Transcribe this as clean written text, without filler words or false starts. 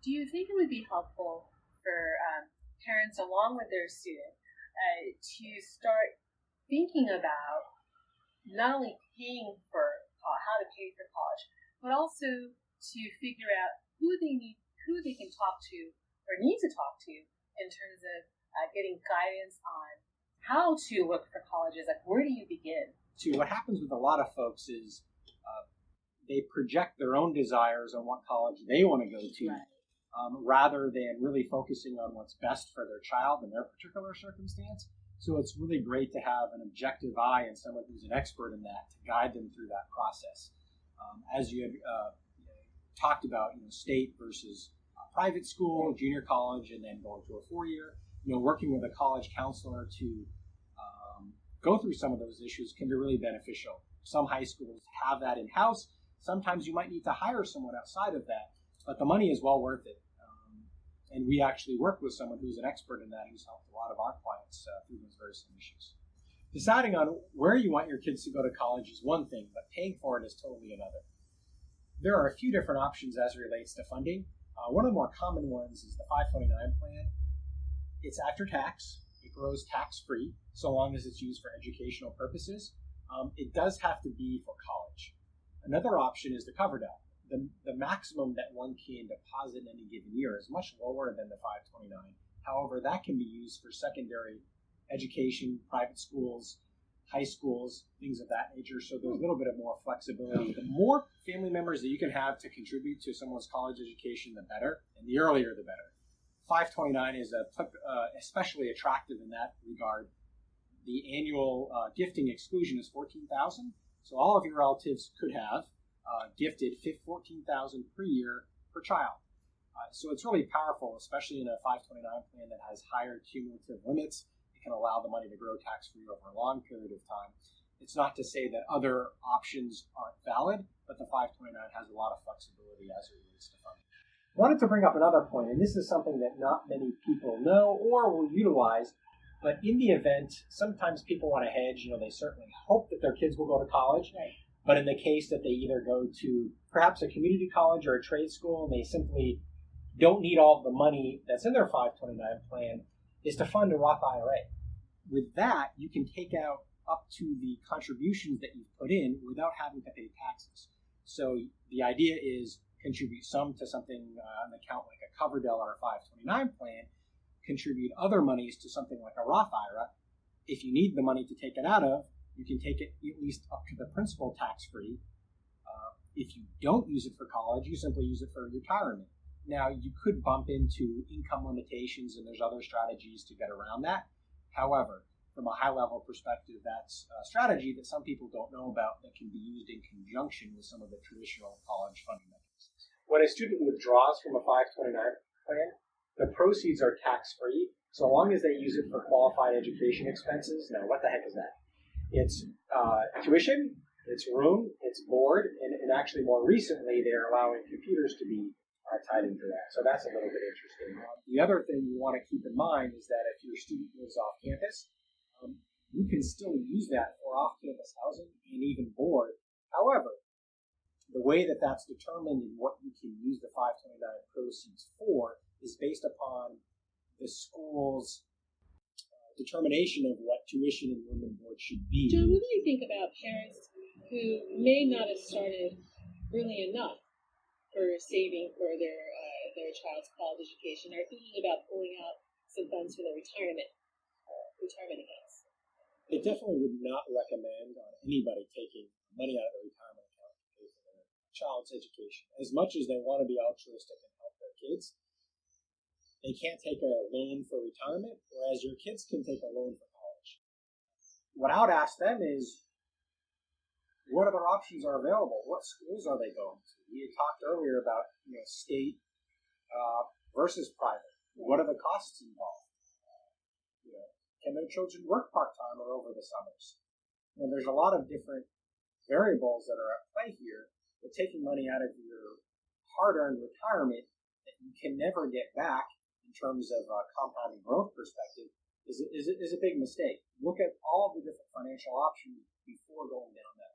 do you think it would be helpful for parents, along with their student, to start thinking about not only paying for how to pay for college, but also to figure out who they can talk to or need to talk to in terms of getting guidance on how to look for colleges? Like, where do you begin? So what happens with a lot of folks is they project their own desires on what college they want to go to, Right. Rather than really focusing on what's best for their child in their particular circumstance. So it's really great to have an objective eye and someone who's an expert in that to guide them through that process. As you had talked about, state versus private school, junior college, and then going to a 4-year, working with a college counselor to go through some of those issues can be really beneficial. Some high schools have that in-house. Sometimes you might need to hire someone outside of that, but the money is well worth it. And we actually work with someone who's an expert in that, who's helped a lot of our clients through those very same issues. Deciding on where you want your kids to go to college is one thing, but paying for it is totally another. There are a few different options as it relates to funding. One of the more common ones is the 529 plan. It's after tax. It grows tax-free, so long as it's used for educational purposes. It does have to be for college. Another option is the covered out. The maximum that one can deposit in any given year is much lower than the 529. However, that can be used for secondary education, private schools, high schools, things of that nature. So there's a little bit of more flexibility. The more family members that you can have to contribute to someone's college education, the better, and the earlier the better. 529 is especially attractive in that regard. The annual gifting exclusion is $14,000, so all of your relatives could have gifted $14,000 per year per child. So it's really powerful, especially in a 529 plan that has higher cumulative limits. It can allow the money to grow tax-free over a long period of time. It's not to say that other options aren't valid, but the 529 has a lot of flexibility as it relates to funding. I wanted to bring up another point, and this is something that not many people know or will utilize, but in the event, sometimes people want to hedge. They certainly hope that their kids will go to college. Right. But in the case that they either go to perhaps a community college or a trade school, and they simply don't need all of the money that's in their 529 plan, is to fund a Roth IRA. With that, you can take out up to the contributions that you've put in without having to pay taxes. So the idea is contribute some to something, an account like a Coverdell or a 529 plan, contribute other monies to something like a Roth IRA. If you need the money to take it out of, you can take it at least up to the principal tax-free. If you don't use it for college, you simply use it for retirement. Now, you could bump into income limitations, and there's other strategies to get around that. However, from a high-level perspective, that's a strategy that some people don't know about that can be used in conjunction with some of the traditional college funding mechanisms. When a student withdraws from a 529 plan, the proceeds are tax-free, so long as they use it for qualified education expenses. Now, what the heck is that? It's tuition, it's room, it's board, and actually more recently they're allowing computers to be tied into that. So that's a little bit interesting. The other thing you want to keep in mind is that if your student lives off campus, you can still use that for off-campus housing and even board. However, the way that that's determined and what you can use the 529 proceeds for is based upon the school's determination of what tuition and room and board should be. Jon, what do you think about parents who may not have started early enough for saving for their child's college education, or thinking about pulling out some funds for their retirement accounts? I definitely would not recommend on anybody taking money out of their retirement account to pay for their child's education. As much as they want to be altruistic and help their kids, they can't take a loan for retirement, whereas your kids can take a loan for college. What I would ask them is, what other options are available? What schools are they going to? We had talked earlier about state versus private. What are the costs involved? Can their children work part-time or over the summers? There's a lot of different variables that are at play here, but taking money out of your hard-earned retirement that you can never get back in terms of a compounding growth perspective is a big mistake. Look at all the different financial options before going down that